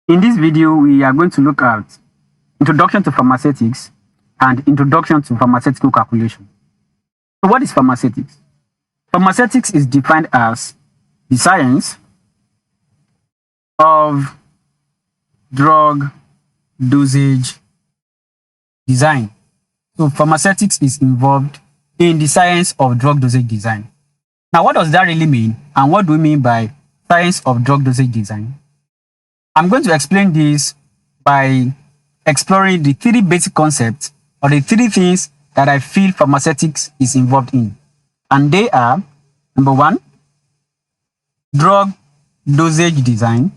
In this video, we are going to look at Introduction to Pharmaceutics and Introduction to Pharmaceutical Calculation. So what is pharmaceutics? Pharmaceutics is defined as the science of drug dosage design. So pharmaceutics is involved in the science of drug dosage design. Now, what does that really mean? And what do we mean by science of drug dosage design? I'm going to explain this by exploring the three basic concepts or the three things that I feel pharmaceutics is involved in. And they are, number one, drug dosage design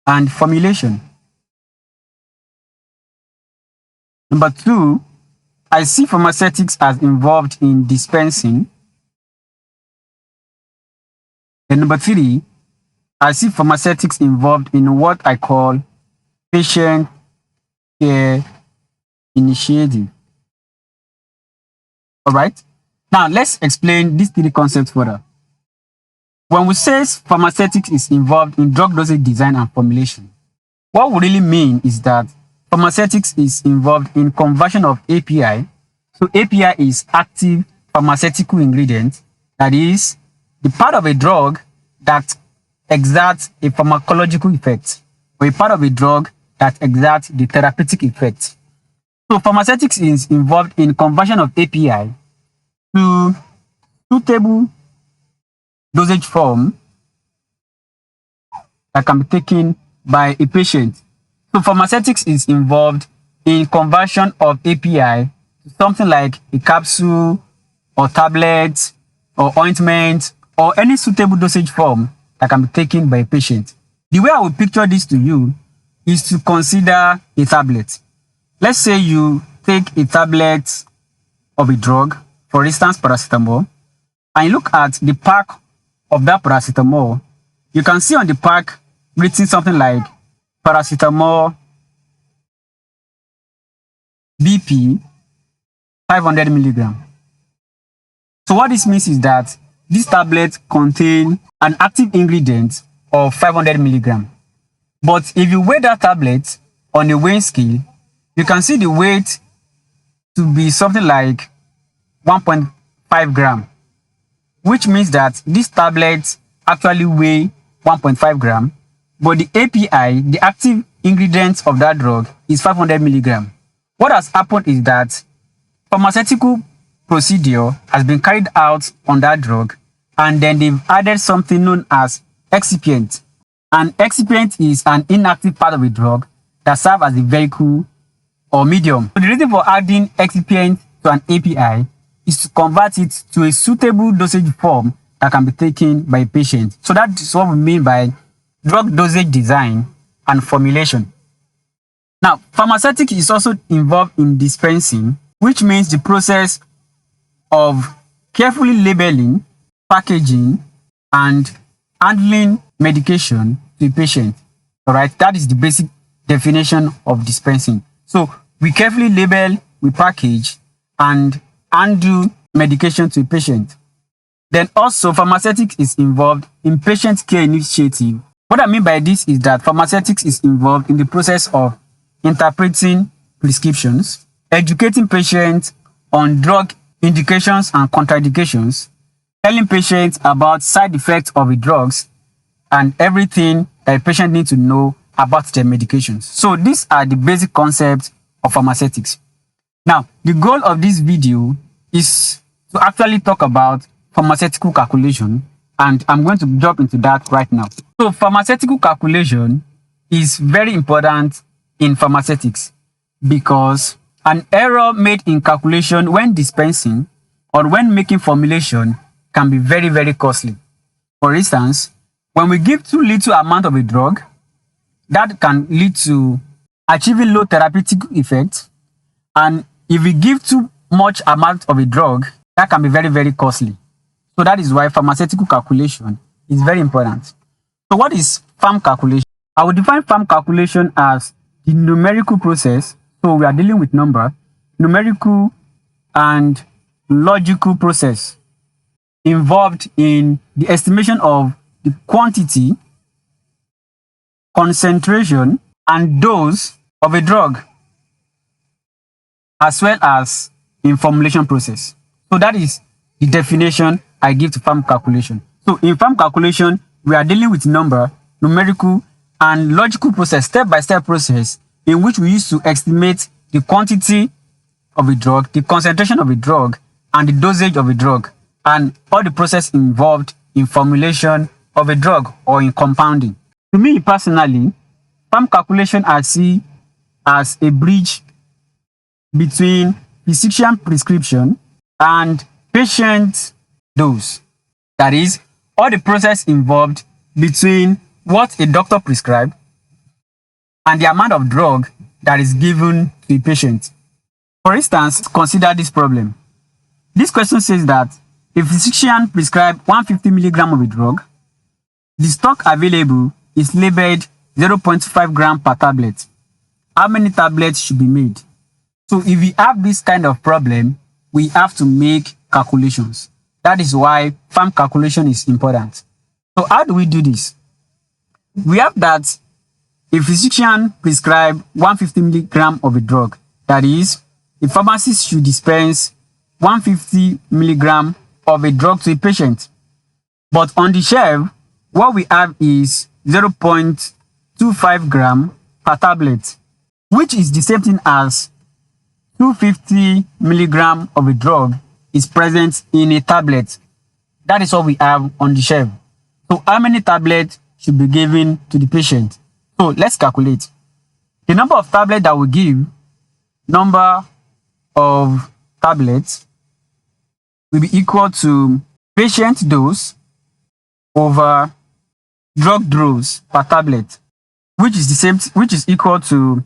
and formulation. Number two, I see pharmaceutics as involved in dispensing. And number three, I see pharmaceutics involved in what I call patient care initiative. All right. Now, let's explain these three concepts further. When we say pharmaceutics is involved in drug dosage design and formulation, what we really mean is that pharmaceutics is involved in conversion of API. So API is active pharmaceutical ingredient, that is the part of a drug that exerts a pharmacological effect, or a part of a drug that exerts the therapeutic effect. So pharmaceutics is involved in conversion of API to suitable dosage form that can be taken by a patient. So pharmaceutics is involved in conversion of API to something like a capsule or tablet or ointment or any suitable dosage form that can be taken by a patient. The way I will picture this to you is to consider a tablet. Let's say you take a tablet of a drug, for instance, paracetamol, and you look at the pack of that paracetamol. You can see on the pack written something like paracetamol BP 500 milligram. So what this means is that this tablet contains an active ingredient of 500 milligram. But if you weigh that tablet on a weighing scale, you can see the weight to be something like 1.5 gram, which means that this tablet actually weigh 1.5 gram, but the API, the active ingredient of that drug, is 500 milligram. What has happened is that pharmaceutical procedure has been carried out on that drug, and then they've added something known as excipient. An excipient is an inactive part of a drug that serves as a vehicle or medium. So the reason for adding excipient to an API is to convert it to a suitable dosage form that can be taken by a patient. So that's what we mean by drug dosage design and formulation. Now, pharmaceutics is also involved in dispensing, which means the process of carefully labeling, packaging, and handling medication to a patient. All right, that is the basic definition of dispensing. So we carefully label, we package, and handle medication to a patient. Then also, pharmaceutics is involved in patient care initiative. What I mean by this is that pharmaceutics is involved in the process of interpreting prescriptions, educating patients on drug indications and contraindications, telling patients about side effects of the drugs, and everything that a patient needs to know about their medications. So these are the basic concepts of pharmaceutics. Now, the goal of this video is to actually talk about pharmaceutical calculation, and I'm going to jump into that right now. So pharmaceutical calculation is very important in pharmaceutics because an error made in calculation when dispensing or when making formulation can be very, very costly. For instance, when we give too little amount of a drug, that can lead to achieving low therapeutic effect. And if we give too much amount of a drug, that can be very, very costly. So that is why pharmaceutical calculation is very important. So what is pharm calculation? I will define pharm calculation as the numerical process. So we are dealing with numerical and logical process involved in the estimation of the quantity concentration, and dose of a drug, as well as in formulation process. So that is the definition I give to pharm calculation. So in pharm calculation, we are dealing with numerical, and logical process, step-by-step process, in which we use to estimate the quantity of a drug, the concentration of a drug, and the dosage of a drug, and all the process involved in formulation of a drug or in compounding. To me personally, pharm calculation I see as a bridge between physician prescription and patient dose. That is, all the process involved between what a doctor prescribed and the amount of drug that is given to a patient. For instance, consider this problem. This question says that a physician prescribed 150 mg of a drug. The stock available is labeled 0.5 gram per tablet. How many tablets should be made? So if we have this kind of problem, we have to make calculations. That is why pharm calculation is important. So how do we do this? We have that a physician prescribed 150 mg of a drug. That is, a pharmacist should dispense 150 mg of a drug to a patient. But on the shelf, what we have is 0.25 gram per tablet, which is the same thing as 250 mg of a drug is present in a tablet. That is what we have on the shelf. So how many tablets should be given to the patient? So let's calculate. The number of tablets that we give, number of tablets, will be equal to patient dose over drug dose per tablet, which is equal to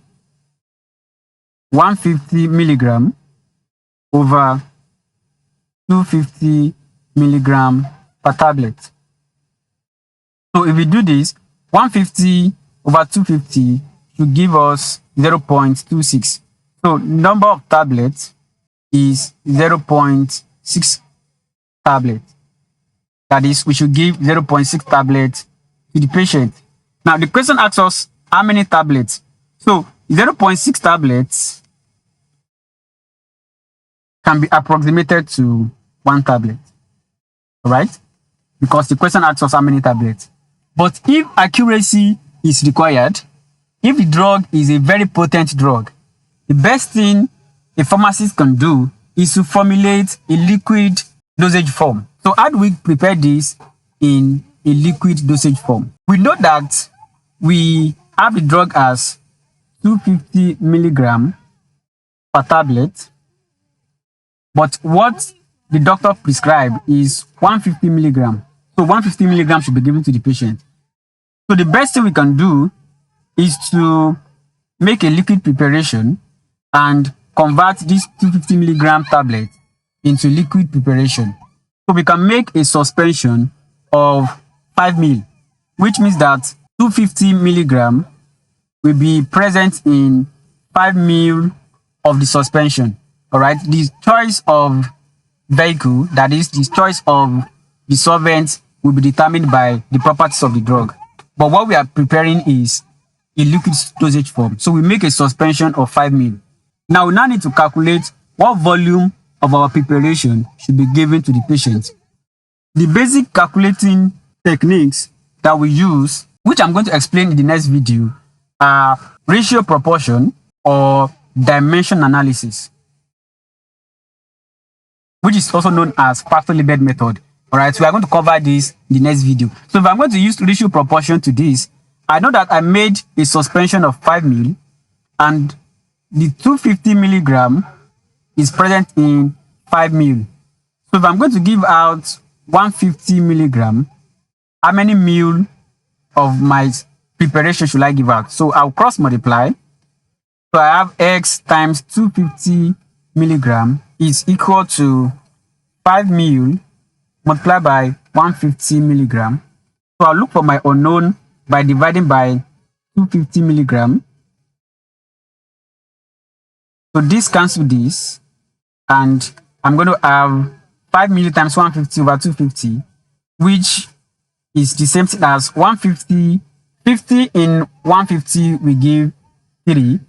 150 mg over 250 mg per tablet. So if we do this, 150 over 250 should give us 0.26. So number of tablets is 0.6 tablets. That is, we should give 0.6 tablets to the patient. Now the question asks us how many tablets. So 0.6 tablets can be approximated to 1 tablet. Alright? Because the question asks us how many tablets. But if accuracy is required, if the drug is a very potent drug, the best thing a pharmacist can do is to formulate a liquid dosage form. So how do we prepare this in a liquid dosage form? We know that we have the drug as 250 mg per tablet, but what the doctor prescribed is 150 mg. So 150 mg should be given to the patient. So the best thing we can do is to make a liquid preparation and convert this 250 mg tablet into liquid preparation. So we can make a suspension of 5 ml, which means that 250 mg will be present in 5 ml of the suspension. All right, the choice of vehicle, that is the choice of the solvent, will be determined by the properties of the drug. But what we are preparing is a liquid dosage form. So we make a suspension of 5 ml. Now we now need to calculate what volume of our preparation should be given to the patient. The basic calculating techniques that we use, which I'm going to explain in the next video, are ratio proportion or dimension analysis, which is also known as factor labeled method. All right, so we are going to cover this in the next video. So if I'm going to use ratio proportion to this, I know that I made a suspension of 5 ml and the 250 mg is present in 5 ml. So if I'm going to give out 150 mg, how many ml of my preparation should I give out? So I'll cross multiply. So I have X times 250 mg is equal to 5 ml multiplied by 150 mg. So I'll look for my unknown by dividing by 250 mg. So this cancel this, and I'm going to have 5 ml times 150 over 250, which is the same thing as 150 50 in 150 we give 3,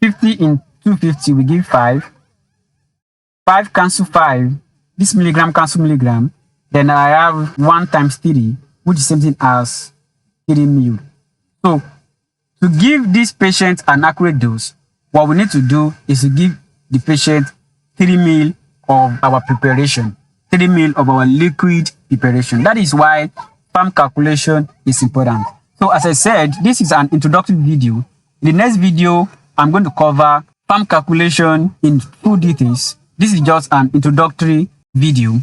50 in 250 we give 5, 5 cancel 5, this milligram cancel milligram, then I have 1 times 3, which is something as 3 ml. So to give this patient an accurate dose, what we need to do is to give the patient 3 ml of our preparation, 3 ml of our liquid preparation. That is why farm calculation is important. So as I said, this is an introductory video. In the next video, I'm going to cover farm calculation in full details. This is just an introductory video.